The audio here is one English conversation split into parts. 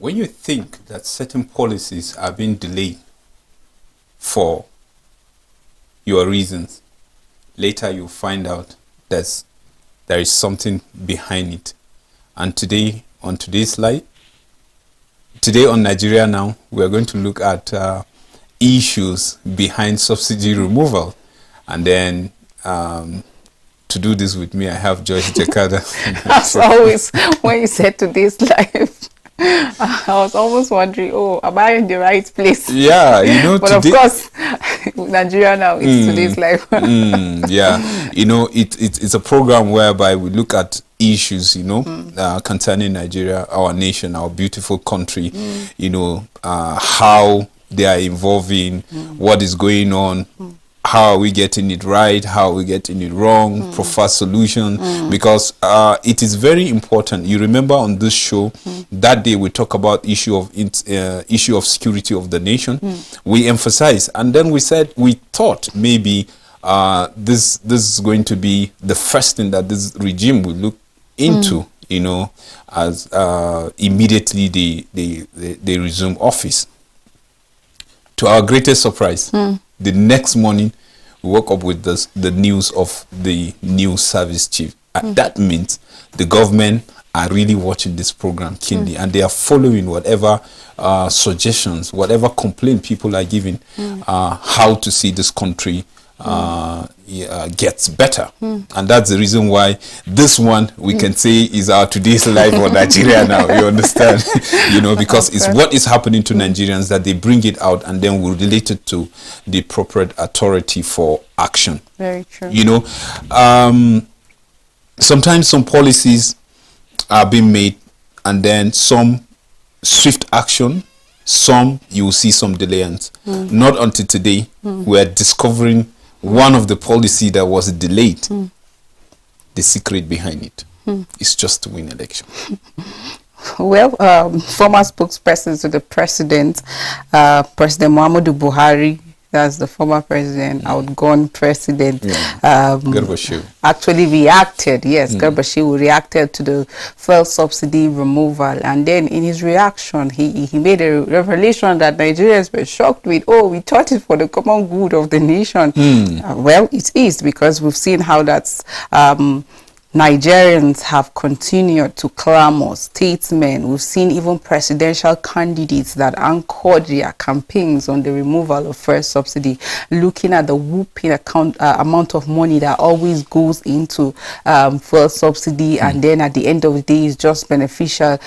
when you think that certain policies are being delayed for your reasons, later you find out there is something behind it. And today, on today's slide, today on Nigeria Now, we are going to look at issues behind subsidy removal. And then to do this with me, I have Joyce Jakada. As always, when you said today's live, I was almost wondering, am I in the right place? Yeah, but today, of course, Nigeria Now, it's today's live. Yeah, it's a program whereby we look at issues, concerning Nigeria, our nation, our beautiful country, how they are evolving, what is going on, how are we getting it right, how are we getting it wrong, prefer solution, because it is very important. You remember on this show, that day we talk about issue of security of the nation. We emphasize, and then we said we thought maybe this is going to be the first thing that this regime will look into, as immediately they resume office. To our greatest surprise, the next morning, we woke up with the news of the new service chief. That means the government are really watching this program keenly, and they are following whatever suggestions, whatever complaint people are giving, how to see this country gets better. And that's the reason why this one we can say is our today's live on Nigeria Now. You understand? Because it's what is happening to Nigerians that they bring it out, and then we relate it to the appropriate authority for action. Very true. Sometimes some policies are being made, and then some swift action, some you will see some delayance. Not until today we are discovering one of the policy that was delayed. The secret behind it is just to win election. Well, former spokesperson to the president, President Muhammadu Buhari, that's the former president, outgone president, Garba Shehu, actually reacted. Garba Shehu reacted to the fuel subsidy removal, and then in his reaction, he made a revelation that Nigerians were shocked with. We thought it for the common good of the nation. Well, it is, because we've seen how that's Nigerians have continued to clamor, statesmen. We've seen even presidential candidates that anchored their campaigns on the removal of fuel subsidy, looking at the whooping amount of money that always goes into fuel subsidy, and then at the end of the day, it's just beneficial.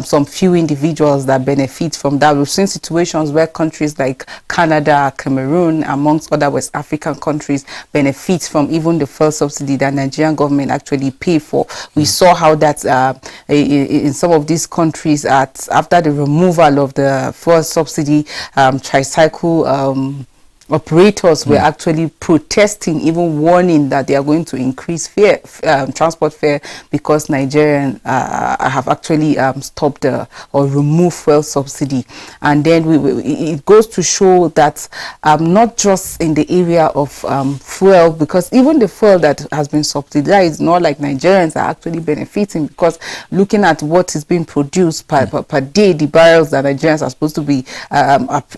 Some few individuals that benefit from that. We've seen situations where countries like Canada, Cameroon, amongst other West African countries, benefit from even the fuel subsidy that Nigerian government actually pay for. We saw how that in some of these countries, after the removal of the fuel subsidy, tricycle operators were actually protesting, even warning that they are going to increase transport fare, because Nigerians have actually stopped or removed fuel subsidy. And then it goes to show that not just in the area of fuel, because even the fuel that has been subsidized, not like Nigerians are actually benefiting, because looking at what is being produced per day, the barrels that Nigerians are supposed to be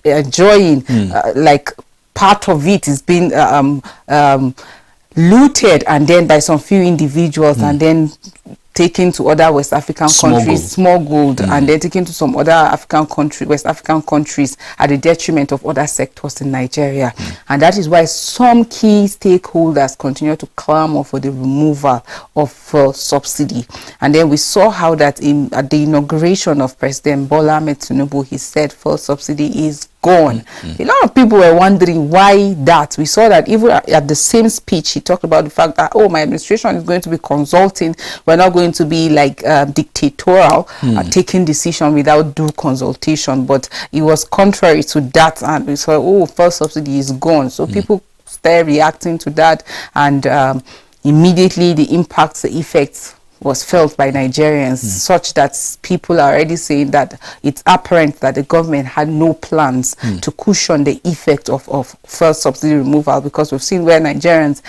enjoying, like part of it is being looted, and then by some few individuals, and then taken to other West African countries, smuggled, and then taken to some other West African countries at the detriment of other sectors in Nigeria. And that is why some key stakeholders continue to clamor for the removal of fuel subsidy. And then we saw how that at the inauguration of President Bola Ahmed Tinubu, he said fuel subsidy is gone. A lot of people were wondering why that. We saw that even at the same speech, he talked about the fact that, my administration is going to be consulting. We're not going to be like dictatorial, taking decision without due consultation. But it was contrary to that, and we saw, fuel subsidy is gone. So people started reacting to that, and immediately the impacts, the effects was felt by Nigerians, such that people are already saying that it's apparent that the government had no plans to cushion the effect of fuel subsidy removal, because we've seen where Nigerians,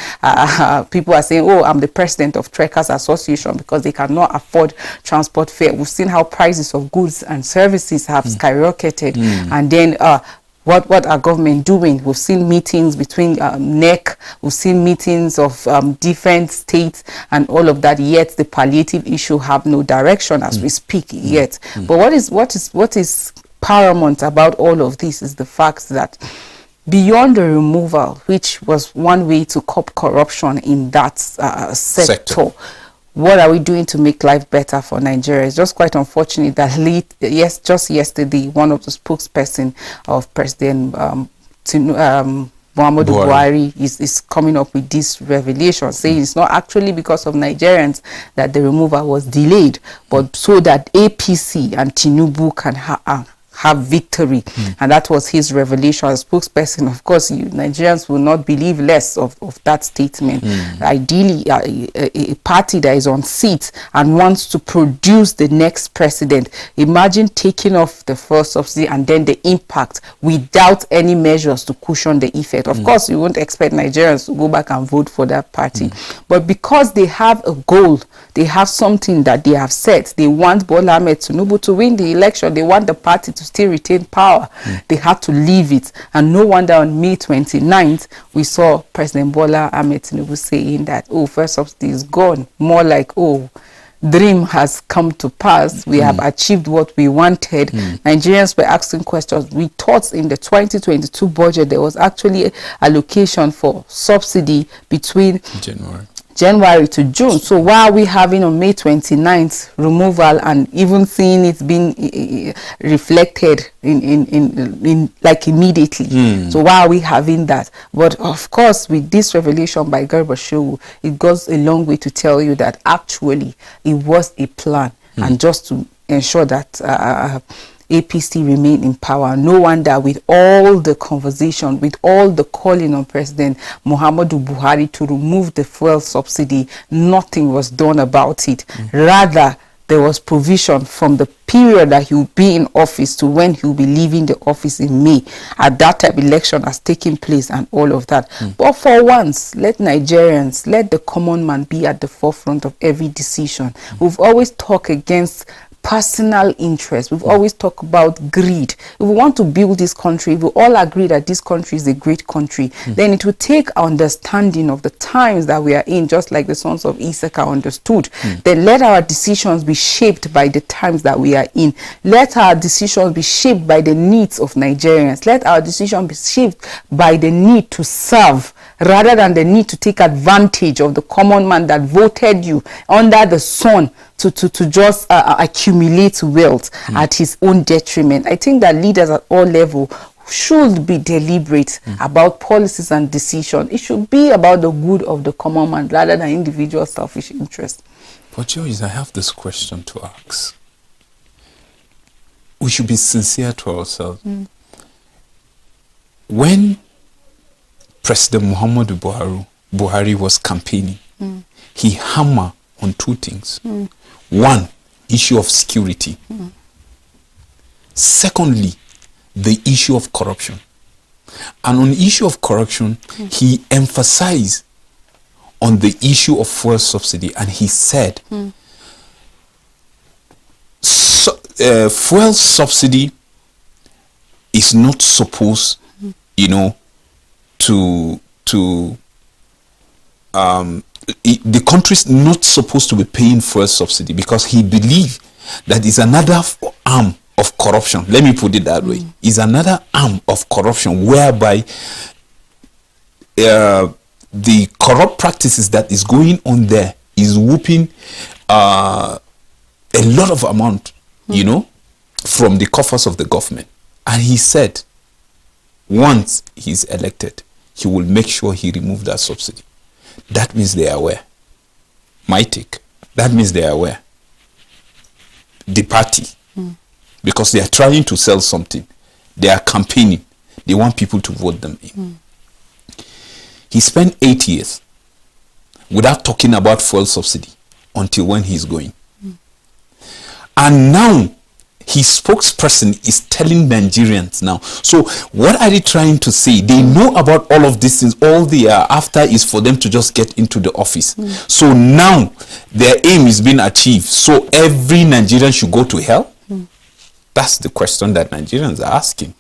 people are saying, oh, I'm the president of Trekkers Association, because they cannot afford transport fare. We've seen how prices of goods and services have skyrocketed, and then what are government doing? We've seen meetings between NEC, we've seen meetings of different states and all of that, yet the palliative issue have no direction as we speak yet. But what is paramount about all of this is the fact that beyond the removal, which was one way to curb corruption in that sector, what are we doing to make life better for Nigeria? It's just quite unfortunate that just yesterday, one of the spokesperson of President Muhammadu Buhari is coming up with this revelation, saying it's not actually because of Nigerians that the removal was delayed, but so that APC and Tinubu can have victory. And that was his revelation as spokesperson. Of course, Nigerians will not believe less of that statement. Ideally, a party that is on seat and wants to produce the next president, imagine taking off the fuel subsidy and then the impact without any measures to cushion the effect. Of course, you won't expect Nigerians to go back and vote for that party. But because they have a goal, they have something that they have set. They want Bola Ahmed Tinubu to win the election. They want the party to still retain power. They had to leave it. And no wonder on May 29th, we saw President Bola Ahmed Tinubu saying that, oh, fuel subsidy is gone. More like, oh, dream has come to pass. We have achieved what we wanted. Nigerians were asking questions. We thought in the 2022 budget, there was actually allocation for subsidy between January to June. So why are we having on May 29th removal and even seeing it being reflected in like immediately? So why are we having that? But of course, with this revelation by Garba Shehu, it goes a long way to tell you that actually it was a plan, and just to ensure that APC remain in power. No wonder with all the conversation, with all the calling on President Muhammadu Buhari to remove the fuel subsidy, nothing was done about it. Rather, there was provision from the period that he will be in office to when he will be leaving the office in May. At that time, election has taken place and all of that. But for once, let Nigerians, let the common man be at the forefront of every decision. We've always talked against personal interest. We've always talked about greed. If we want to build this country, if we all agree that this country is a great country, then it will take understanding of the times that we are in, just like the sons of Issachar understood. Then let our decisions be shaped by the times that we are in. Let our decisions be shaped by the needs of Nigerians. Let our decisions be shaped by the need to serve, rather than the need to take advantage of the common man that voted you under the sun to just accumulate wealth at his own detriment. I think that leaders at all levels should be deliberate about policies and decisions. It should be about the good of the common man rather than individual selfish interest. But Joyce, I have this question to ask. We should be sincere to ourselves. When President Muhammadu Buhari was campaigning, he hammered on two things. One, issue of security. Secondly, the issue of corruption. And on the issue of corruption, he emphasized on the issue of fuel subsidy, and he said, fuel subsidy is not supposed, the country's not supposed to be paying fuel subsidy, because he believed that is another arm of corruption. Let me put it that way. Is another arm of corruption whereby the corrupt practices that is going on there is whooping a lot of amount, from the coffers of the government. And he said, once he's elected, he will make sure he removes that subsidy. That means they are aware. My take. That means they are aware. The party. Because they are trying to sell something. They are campaigning. They want people to vote them in. He spent 8 years without talking about fuel subsidy. until when he's going. And now his spokesperson is telling Nigerians now. So what are they trying to say? They know about all of these things. All they are after is for them to just get into the office. So now their aim is being achieved. So every Nigerian should go to hell? That's the question that Nigerians are asking.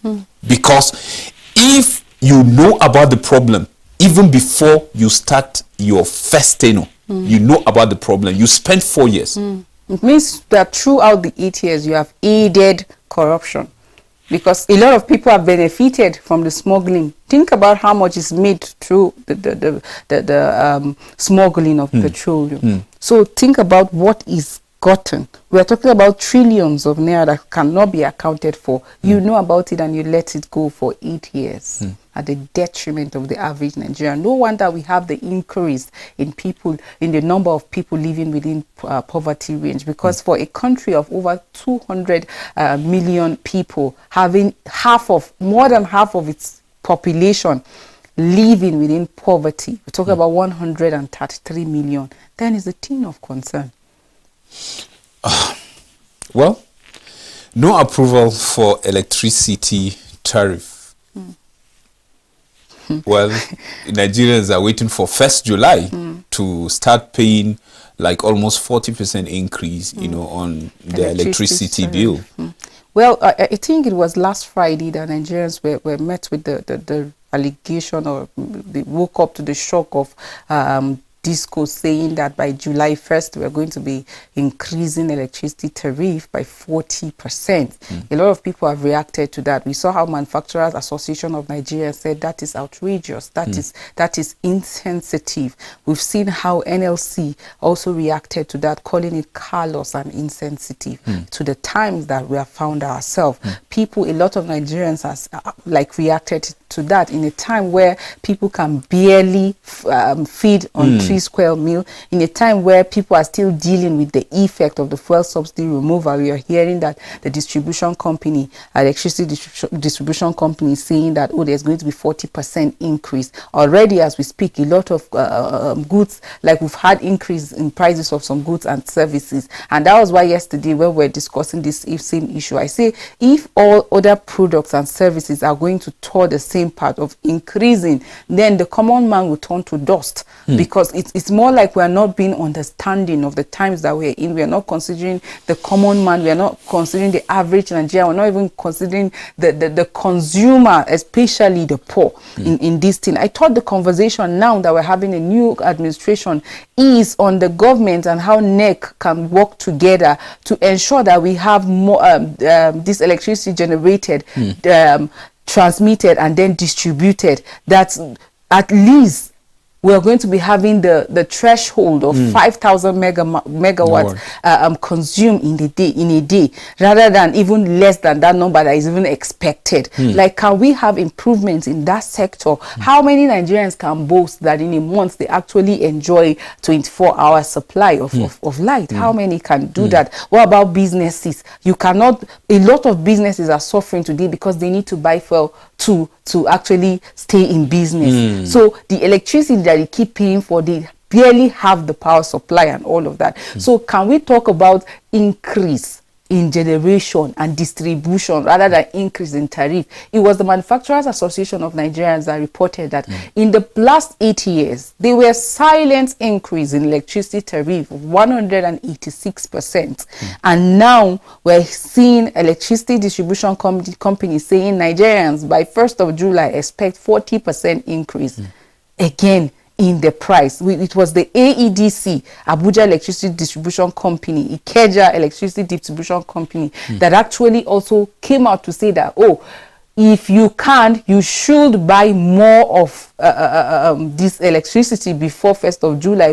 Because if you know about the problem, even before you start your first tenure, you know about the problem. You spent 4 years. It means that throughout the 8 years, you have aided corruption, because a lot of people have benefited from the smuggling. Think about how much is made through the smuggling of petroleum. So think about what is gotten. We are talking about trillions of naira that cannot be accounted for. You know about it and you let it go for 8 years at the detriment of the average Nigerian. No wonder we have the increase in people, in the number of people living within poverty range, because for a country of over 200 million people, having more than half of its population living within poverty, we're talking about 133 million, then is a thing of concern. Well, no approval for electricity tariff. Well, Nigerians are waiting for 1st July to start paying like almost 40% increase, on the electricity bill. Well, I think it was last Friday that Nigerians were met with the allegation, or they woke up to the shock of DISCO saying that by July 1st, we're going to be increasing electricity tariff by 40%. A lot of people have reacted to that. We saw how Manufacturers Association of Nigeria said that is outrageous. That is insensitive. We've seen how NLC also reacted to that, calling it callous and insensitive to the times that we have found ourselves. A lot of Nigerians has reacted to that in a time where people can barely feed on 3 square meal, in a time where people are still dealing with the effect of the fuel subsidy removal. We are hearing that the distribution company, electricity distribution company, is saying that, there's going to be 40% increase. Already as we speak, a lot of goods, like we've had increase in prices of some goods and services. And that was why yesterday when we were discussing this same issue, I say if all other products and services are going to tour the same path of increasing, then the common man will turn to dust, because it's more like we are not being understanding of the times that we're in. We are not considering the common man. We are not considering the average Nigerian. We're not even considering the consumer, especially the poor in this thing. I thought the conversation now that we're having a new administration is on the government and how NEC can work together to ensure that we have more this electricity generated, transmitted and then distributed, that at least we're going to be having the threshold of 5,000 megawatts consumed in a day, rather than even less than that number that is even expected. Like, can we have improvements in that sector? How many Nigerians can boast that in a month they actually enjoy 24-hour supply of light? How many can do that? What about businesses? You cannot. A lot of businesses are suffering today because they need to buy fuel to actually stay in business. So the electricity that they keep paying for, they barely have the power supply and all of that. So can we talk about increase in generation and distribution rather than increase in tariff? It was the Manufacturers Association of Nigerians that reported that in the last 8 years, there were silent increase in electricity tariff of 186%. And now we're seeing electricity distribution companies saying Nigerians by 1st of July expect 40% increase. Again, in the price. It was the AEDC, Abuja Electricity Distribution Company, Ikeja Electricity Distribution Company, that actually also came out to say that, if you can, you should buy more of this electricity before 1st of July,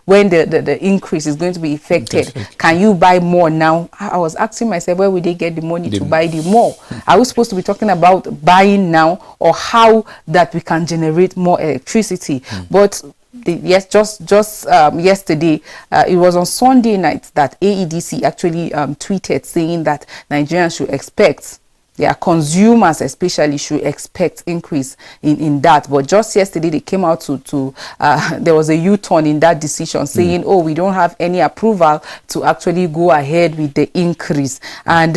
when the increase is going to be effected. Can you buy more now? I was asking myself, where would they get the money to buy the more? Are we supposed to be talking about buying now, or how that we can generate more electricity? But yesterday, it was on Sunday night that AEDC actually tweeted saying that Nigerians should expect consumers especially should expect increase in that. But just yesterday they came out to there was a U-turn in that decision, saying, oh, we don't have any approval to actually go ahead with the increase. And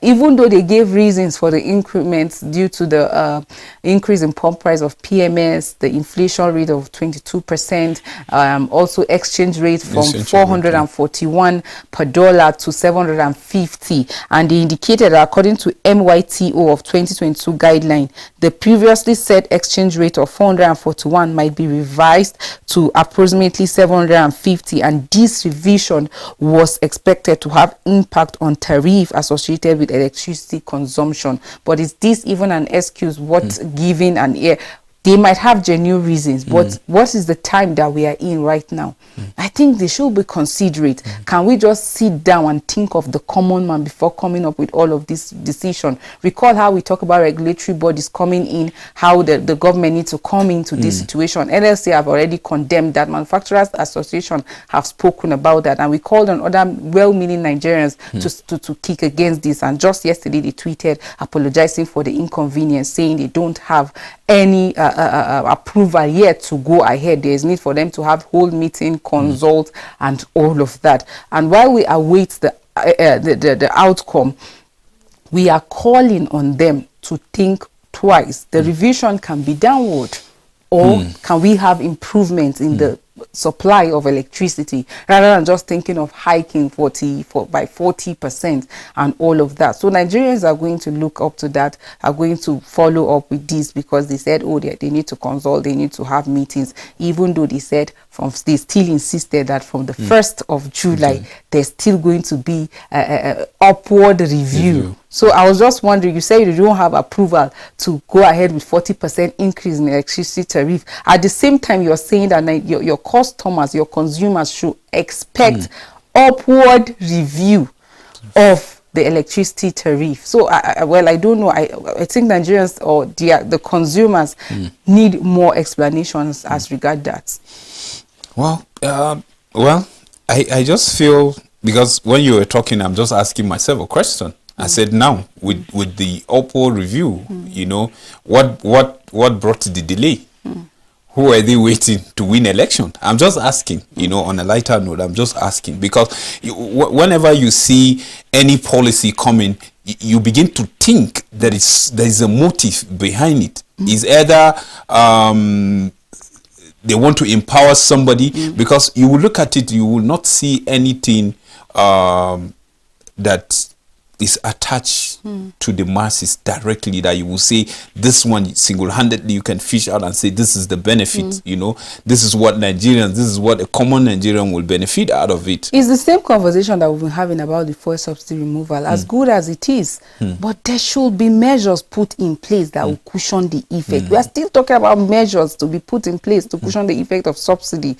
even though they gave reasons for the increments due to the increase in pump price of PMS, the inflation rate of 22%, also exchange rate from 441 per dollar to 750, and they indicated that according to MYTO of 2022 guideline, the previously set exchange rate of 441 might be revised to approximately 750, and this revision was expected to have impact on tariff associated with electricity consumption. But is this even an excuse? What giving an ear? They might have genuine reasons, but what is the time that we are in right now? I think they should be considerate. Can we just sit down and think of the common man before coming up with all of this decision? Recall how we talk about regulatory bodies coming in, how the government needs to come into this situation. NLC have already condemned that. Manufacturers Association have spoken about that, and we called on other well-meaning Nigerians to kick against this. And just yesterday they tweeted apologizing for the inconvenience, saying they don't have any approval yet to go ahead. There is need for them to have whole meeting, consult, and all of that. And while we await the outcome, we are calling on them to think twice. The revision can be downward, or can we have improvements in the supply of electricity, rather than just thinking of hiking by 40% and all of that. So Nigerians are going to look up to that, are going to follow up with this, because they said, oh, they need to consult, they need to have meetings, even though they said they still insisted that from the 1st of July, there's still going to be a upward review. So I was just wondering, you say you don't have approval to go ahead with 40% increase in electricity tariff. At the same time, you're saying that your customers, your consumers should expect upward review of the electricity tariff. So, I don't know. I think Nigerians or the consumers need more explanations as regard that. Well, I just feel, because when you were talking, I'm just asking myself a question. I said, now with the Oppo review, you know, what brought the delay? Who are they waiting to win election? I'm just asking, you know, on a lighter note, I'm just asking, because whenever you see any policy coming, you begin to think there is a motive behind it. Is either they want to empower somebody, because you will look at it, you will not see anything that is attached to the masses directly, that you will say this one single-handedly you can fish out and say this is the benefit, you know, this is what a common Nigerian will benefit out of it. It's the same conversation that we've been having about the fuel subsidy removal, as good as it is, but there should be measures put in place that will cushion the effect. We are still talking about measures to be put in place to cushion the effect of subsidy.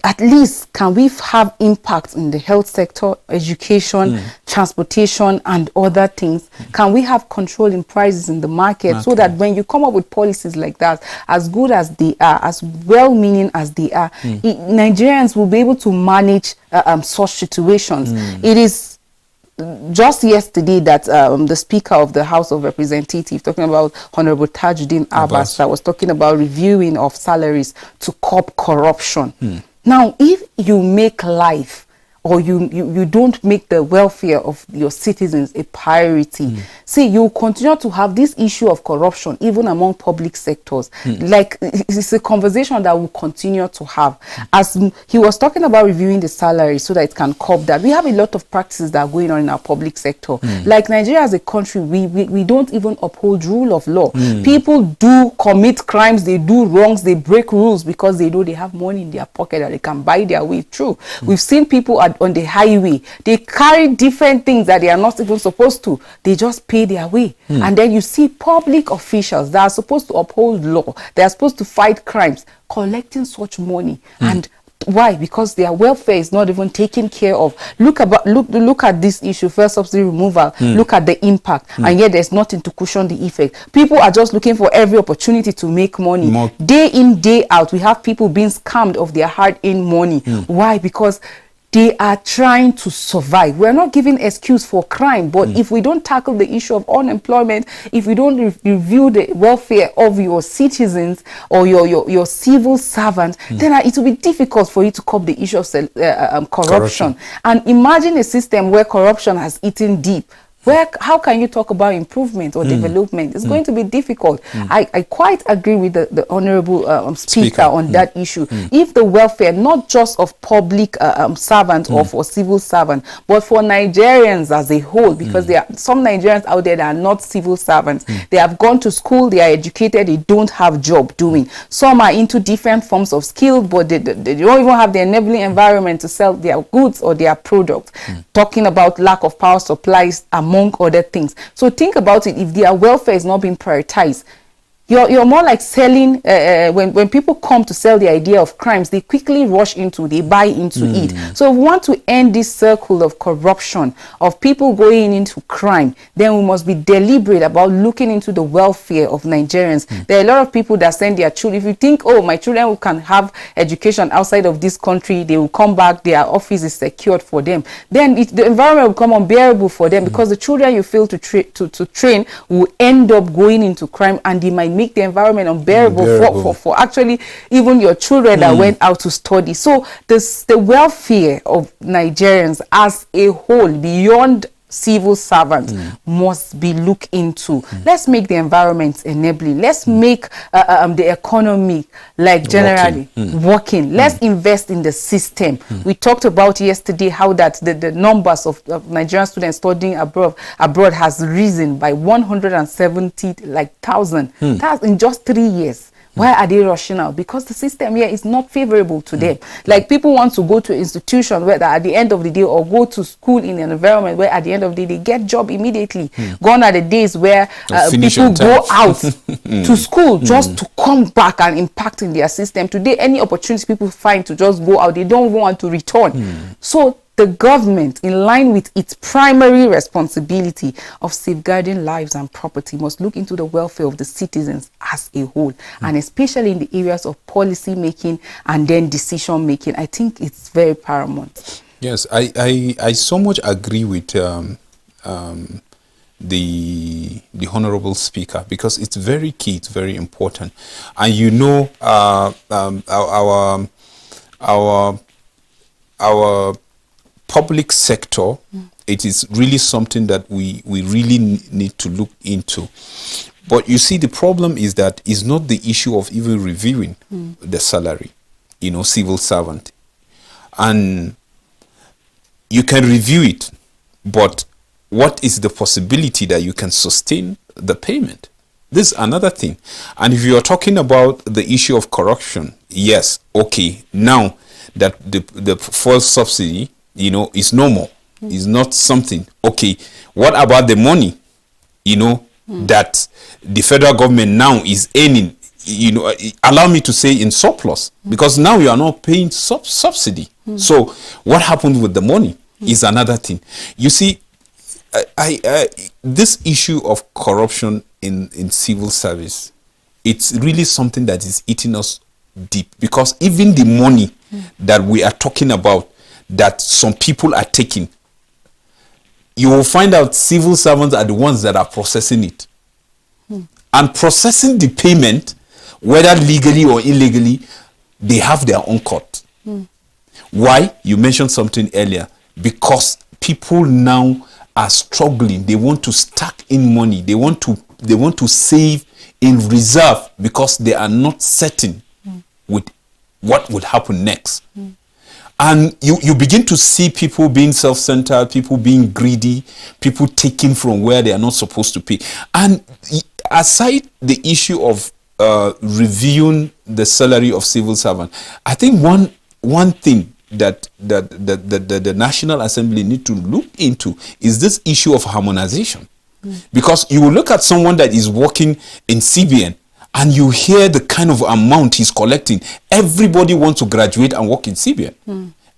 At least, can we have impact in the health sector, education, transportation, and other things? Can we have control in prices in the market, so that when you come up with policies like that, as good as they are, as well-meaning as they are, Nigerians will be able to manage such situations. It is just yesterday that the Speaker of the House of Representatives, talking about Honorable Tajuddin Abbas, that was talking about reviewing of salaries to curb corruption. Now, if you make life, or you don't make the welfare of your citizens a priority, see, you continue to have this issue of corruption even among public sectors. Like, it's a conversation that we'll continue to have. As he was talking about reviewing the salary so that it can curb that, we have a lot of practices that are going on in our public sector. Like Nigeria as a country, we don't even uphold rule of law. People do commit crimes, they do wrongs, they break rules because they know they have money in their pocket that they can buy their way through. We've seen people on the highway, they carry different things that they are not even supposed to. They just pay their way. And then you see public officials that are supposed to uphold law, they are supposed to fight crimes, collecting such money. And why? Because their welfare is not even taken care of. Look at this issue, first subsidy removal. Look at the impact, and yet there's nothing to cushion the effect. People are just looking for every opportunity to make money. Day in, day out, we have people being scammed of their hard-earned money. Why? Because they are trying to survive. We're not giving excuse for crime, but if we don't tackle the issue of unemployment, if we don't review the welfare of your citizens or your civil servants, then it will be difficult for you to curb the issue of corruption. And imagine a system where corruption has eaten deep. How can you talk about improvement or development? It's going to be difficult. I quite agree with the Honorable Speaker on that issue. If the welfare, not just of public servants or for civil servants, but for Nigerians as a whole, because there are some Nigerians out there that are not civil servants. They have gone to school, they are educated, they don't have job doing. Some are into different forms of skill, but they don't even have the enabling environment to sell their goods or their products. Talking about lack of power supplies among other things. So think about it. If their welfare is not being prioritized, you're more like selling. When people come to sell the idea of crimes, they quickly rush into, they buy into it. So if we want to end this circle of corruption, of people going into crime, then we must be deliberate about looking into the welfare of Nigerians. There are a lot of people that send their children. If you think, oh, my children can have education outside of this country, they will come back, their office is secured for them, then the environment will become unbearable for them, because the children you fail to train will end up going into crime, and they might make the environment unbearable for actually even your children that went out to study. So the welfare of Nigerians as a whole, beyond civil servants, must be looked into. Let's make the environment enabling. Let's make the economy like generally working. Let's invest in the system. We talked about yesterday how that the numbers of Nigerian students studying abroad has risen by 170,000 in just 3 years. Why are they rushing out? Because the system here is not favorable to them. Like, people want to go to institution where at the end of the day, or go to school in an environment where at the end of the day they get job immediately. Gone are the days where people go out to school just to come back and impact in their system. Today, any opportunity people find to just go out, they don't even want to return. So the government, in line with its primary responsibility of safeguarding lives and property, must look into the welfare of the citizens as a whole, and especially in the areas of policy making and then decision making. I think it's very paramount. Yes, I so much agree with the Honorable Speaker, because it's very key, it's very important. And you know, our public sector, it is really something that we really need to look into. But you see, the problem is that it's not the issue of even reviewing the salary, civil servant. And you can review it, but what is the possibility that you can sustain the payment? This is another thing. And if you are talking about the issue of corruption, yes, okay, now that the fuel subsidy, is normal. It's not something. Okay, what about the money, that the federal government now is earning, allow me to say in surplus, because now you are not paying subsidy. So what happened with the money is another thing. You see, this issue of corruption in civil service, it's really something that is eating us deep, because even the money that we are talking about, that some people are taking, you will find out civil servants are the ones that are processing it. And processing the payment, whether legally or illegally, they have their own court. Why? You mentioned something earlier. Because people now are struggling. They want to stack in money. They want to save in reserve, because they are not certain with what would happen next. And you begin to see people being self-centered, people being greedy, people taking from where they are not supposed to pay. And aside the issue of reviewing the salary of civil servants, I think one thing that the National Assembly need to look into is this issue of harmonization. Because you will look at someone that is working in CBN, and you hear the kind of amount he's collecting. Everybody wants to graduate and work in CBN.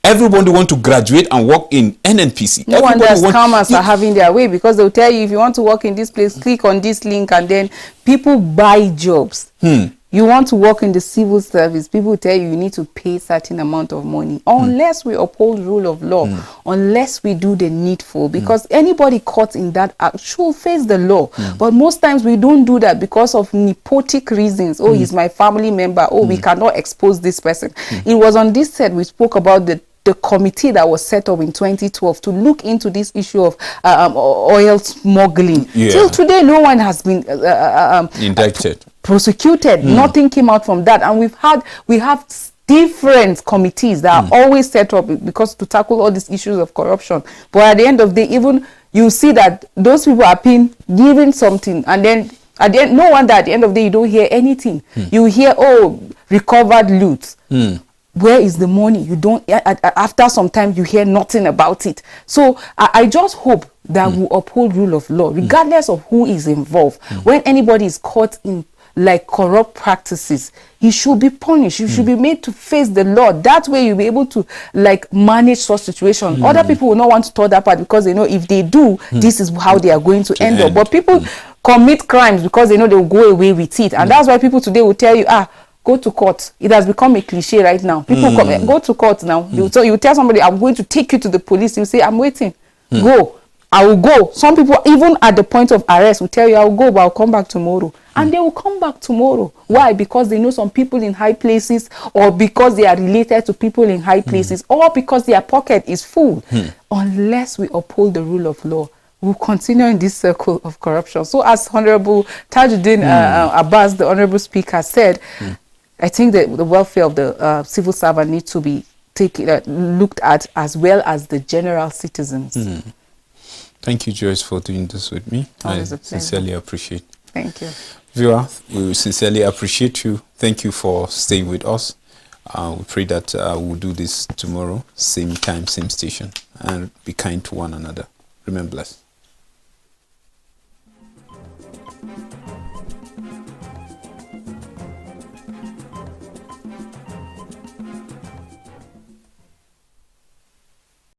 Everybody wants to graduate and work in NNPC. No wonder scammers are having their way, because they'll tell you, if you want to work in this place, click on this link, and then people buy jobs. You want to work in the civil service, people tell you need to pay certain amount of money. Unless we uphold rule of law, unless we do the needful, because anybody caught in that act should face the law. But most times we don't do that because of nepotic reasons. Oh, he's my family member. Oh, we cannot expose this person. It was on this set we spoke about the committee that was set up in 2012 to look into this issue of oil smuggling. Yeah. Till today, no one has been indicted, prosecuted. Nothing came out from that, and we have different committees that are always set up because to tackle all these issues of corruption. But at the end of the day, even you see that those people are being given something, and then at the end, no wonder at the end of the day you don't hear anything. You hear, oh, recovered loot. Where is the money? You don't. After some time, you hear nothing about it. So I just hope that we uphold rule of law, regardless of who is involved. When anybody is caught in like corrupt practices, he should be punished. You should be made to face the law. That way, you'll be able to like manage such situations. Other people will not want to talk that part because they know if they do, this is how they are going to end up. But people commit crimes because they know they will go away with it, and that's why people today will tell you, go to court. It has become a cliche right now. People go to court now. You tell somebody, I'm going to take you to the police. You say, I'm waiting. Go. I will go. Some people, even at the point of arrest, will tell you, I'll go, but I'll come back tomorrow. And they will come back tomorrow. Why? Because they know some people in high places, or because they are related to people in high places, or because their pocket is full. Unless we uphold the rule of law, we'll continue in this circle of corruption. So as Honorable Tajuddin Abbas, the Honorable Speaker, said, I think that the welfare of the civil servant needs to be looked at, as well as the general citizens. Thank you, Joyce, for doing this with me. Always I sincerely appreciate. Thank you. Viewer, we sincerely appreciate you. Thank you for staying with us. We pray that we'll do this tomorrow, same time, same station, and be kind to one another. Remain blessed.